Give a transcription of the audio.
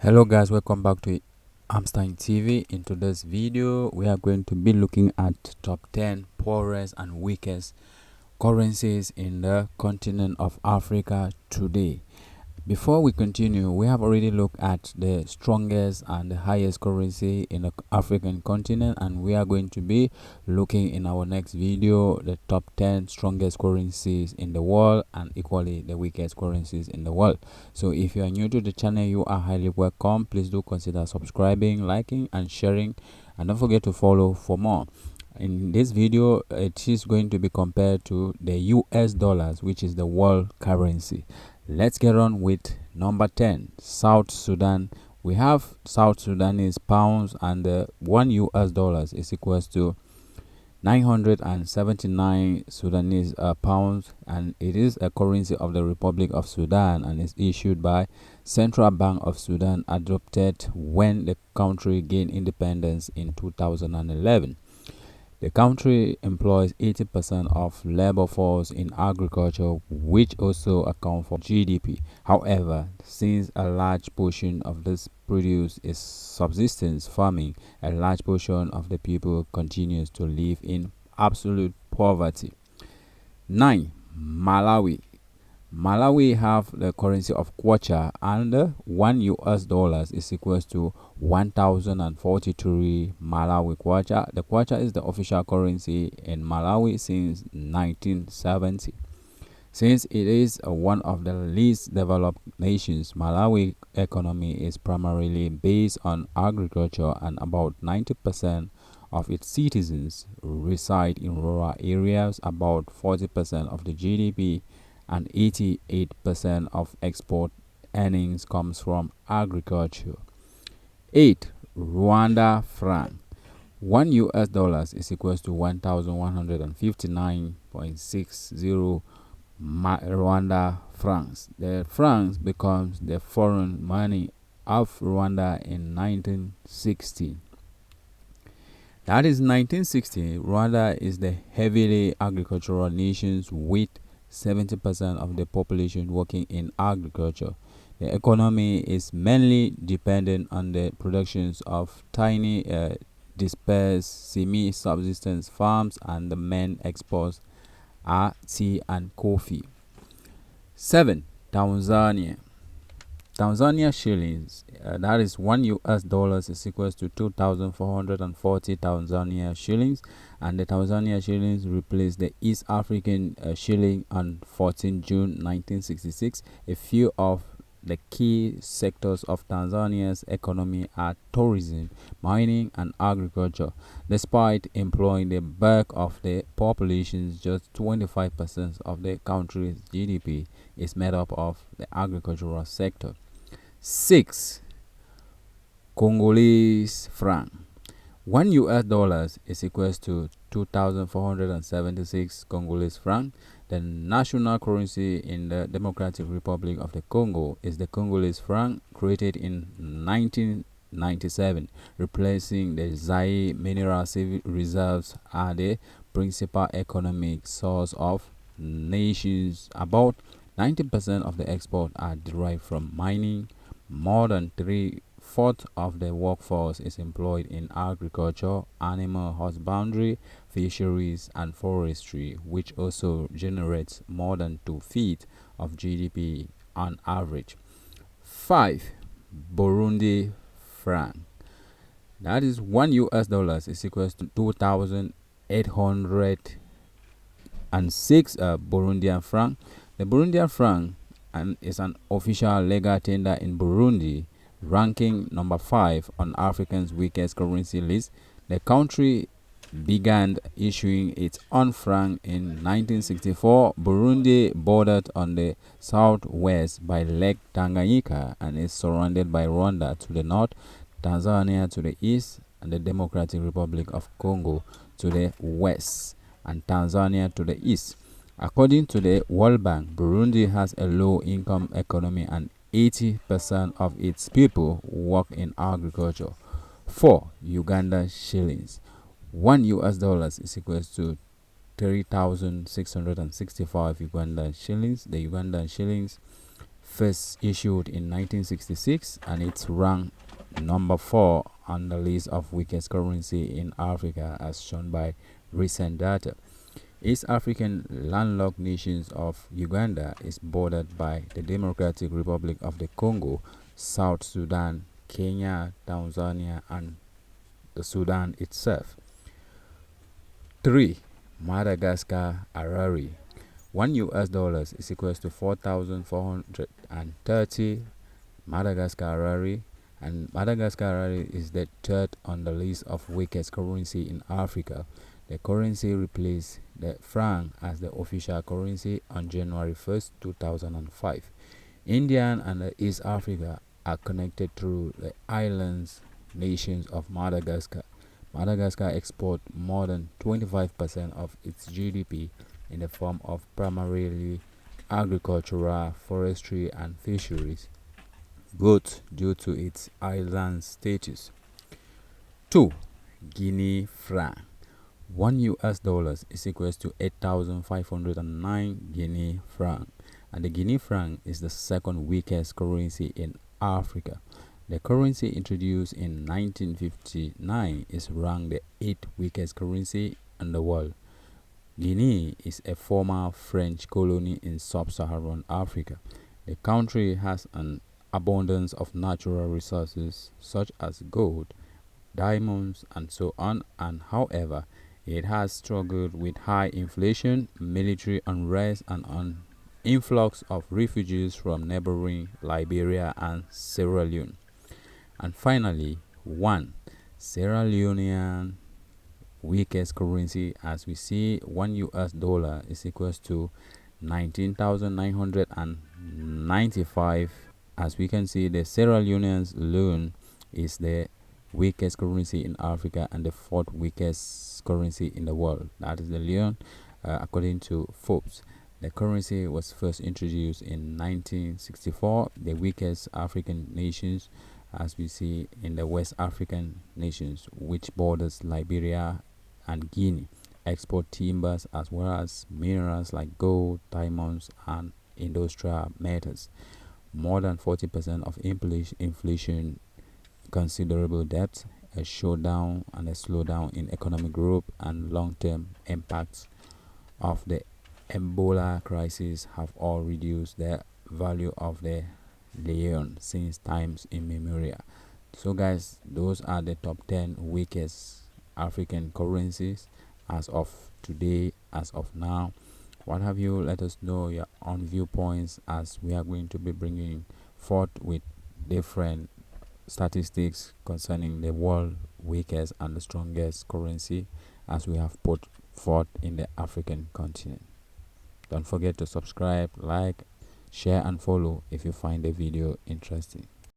Hello guys, welcome back to Amstein TV. In today's video we are going to be looking at top 10 poorest and weakest currencies in the continent of Africa today. Before we continue, we have already looked at the strongest and the highest currency in the African continent, and we are going to be looking in our next video the top 10 strongest currencies in the world and equally the weakest currencies in the world. So if you are new to the channel, you are highly welcome. Please do consider subscribing, liking and sharing, and don't forget to follow for more. In this video, it is going to be compared to the US dollars, which is the world currency. Let's get on with number 10, South Sudan. We have South Sudanese pounds, and the 1 US dollars is equals to 979 Sudanese pounds, and it is a currency of the Republic of Sudan and is issued by Central Bank of Sudan, adopted when the country gained independence in 2011. The country employs 80% of labor force in agriculture, which also accounts for GDP. However, since a large portion of this produce is subsistence farming, a large portion of the people continues to live in absolute poverty. 9. Malawi. Malawi have the currency of kwacha, and 1 US dollars is equals to 1043 Malawi kwacha. The kwacha is the official currency in Malawi since 1970. Since it is one of the least developed nations, Malawi economy is primarily based on agriculture, and about 90% of its citizens reside in rural areas. About 40% of the GDP and 88% of export earnings comes from agriculture. 8. Rwanda franc. 1 US dollars is equals to 1159.60 Rwanda francs. The francs becomes the foreign money of Rwanda in 1960. That is 1960. Rwanda is the heavily agricultural nation with 70% of the population working in agriculture. The economy is mainly dependent on the productions of tiny dispersed semi-subsistence farms, and the main exports are tea and coffee. 7. Tanzania. Tanzania shillings, that is 1 US dollars is equals to 2,440 Tanzania shillings, and the Tanzania shillings replaced the East African shilling on 14 June 1966. A few of the key sectors of Tanzania's economy are tourism, mining and agriculture. Despite employing the bulk of the population, just 25% of the country's GDP is made up of the agricultural sector. 6. Congolese franc. 1 US dollars is equals to 2,476 Congolese franc. The national currency in the Democratic Republic of the Congo is the Congolese franc, created in 1997, replacing the Zaire mineral reserves are the principal economic source of nations. About 90% of the export are derived from mining. More than 3/4 of the workforce is employed in agriculture, animal husbandry, fisheries, and forestry, which also generates more than 2/5 of GDP on average. 5. Burundi franc. That is 1 US dollars is equals to 2,806 Burundian franc. The Burundian franc is an official legal tender in Burundi, ranking number 5 on Africa's weakest currency list. The country began issuing its own franc in 1964. Burundi bordered on the southwest by Lake Tanganyika and is surrounded by Rwanda to the north, Tanzania to the east, and the Democratic Republic of Congo to the west, and Tanzania to the east. According to the World Bank, Burundi has a low-income economy and 80% of its people work in agriculture. 4. Uganda shillings. 1 US dollars is equals to 3,665 Ugandan shillings. The Ugandan shillings first issued in 1966, and it's ranked number 4 on the list of weakest currency in Africa as shown by recent data. East African landlocked nations of Uganda is bordered by the Democratic Republic of the Congo, South Sudan, Kenya, Tanzania, and the Sudan itself. 3. Madagascar Harare. $1 is equals to 4,430 Madagascar Harare, and Madagascar Harare is the third on the list of weakest currency in Africa. The currency replaced the franc as the official currency on January 1st, 2005. India and East Africa are connected through the islands nations of Madagascar. Madagascar exports more than 25% of its GDP in the form of primarily agricultural, forestry, and fisheries, both due to its island status. 2. Guinea franc. $1 is equals to 8,509 Guinea franc, and the Guinea franc is the second weakest currency in Africa. The currency introduced in 1959 is ranked the 8th weakest currency in the world. Guinea is a former French colony in sub-Saharan Africa. The country has an abundance of natural resources such as gold, diamonds, and so on, and however, it has struggled with high inflation, military unrest, and an influx of refugees from neighboring Liberia and Sierra Leone. And finally, 1. Sierra Leonean weakest currency. As we see, $1 is equals to 19,995. As we can see, the Sierra Leone's loan is the weakest currency in Africa and the 4th weakest currency in the world. That is the leone, according to Forbes. The currency was first introduced in 1964. The weakest African nations, as we see in the West African nations, which borders Liberia and Guinea, export timbers as well as minerals like gold, diamonds, and industrial metals. More than 40% of inflation, considerable debt, a showdown and a slowdown in economic growth, and long-term impacts of the Ebola crisis have all reduced the value of the leone since times immemorial. So guys, those are the top 10 weakest African currencies as of today, as of now. What have you? Let us know your own viewpoints, as we are going to be bringing forth with different statistics concerning the world weakest and the strongest currency as we have put forth in the African continent. Don't forget to subscribe, like, share, and follow if you find the video interesting.